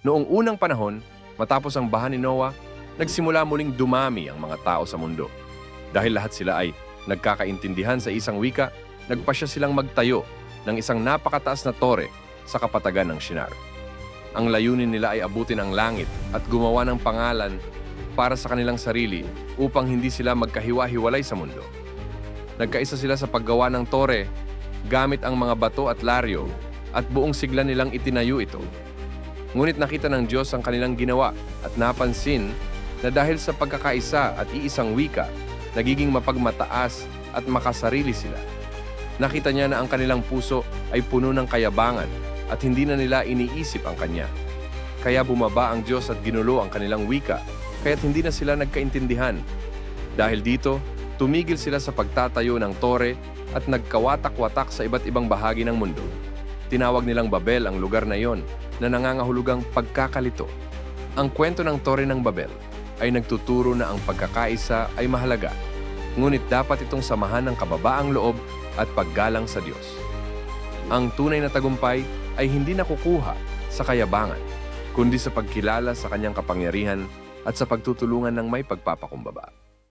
Noong unang panahon, matapos ang baha ni Noah, nagsimula muling dumami ang mga tao sa mundo. Dahil lahat sila ay nagkakaintindihan sa isang wika, nagpasya silang magtayo ng isang napakataas na tore sa kapatagan ng Shinar. Ang layunin nila ay abutin ang langit at gumawa ng pangalan para sa kanilang sarili upang hindi sila magkahiwa-hiwalay sa mundo. Nagkaisa sila sa paggawa ng tore gamit ang mga bato at laryo at buong sigla nilang itinayo ito. Ngunit nakita ng Diyos ang kanilang ginawa at napansin na dahil sa pagkakaisa at iisang wika, nagiging mapagmataas at makasarili sila. Nakita niya na ang kanilang puso ay puno ng kayabangan at hindi na nila iniisip ang Kanya. Kaya bumaba ang Diyos at ginulo ang kanilang wika, kaya't hindi na sila nagkaintindihan. Dahil dito, tumigil sila sa pagtatayo ng tore at nagkawatak-watak sa iba't ibang bahagi ng mundo. Tinawag nilang Babel ang lugar na iyon na nangangahulugang pagkakalito. Ang kwento ng tore ng Babel ay nagtuturo na ang pagkakaisa ay mahalaga, ngunit dapat itong samahan ng kababaang loob at paggalang sa Diyos. Ang tunay na tagumpay ay hindi nakukuha sa kayabangan, kundi sa pagkilala sa Kanyang kapangyarihan at sa pagtutulungan ng may pagpapakumbaba.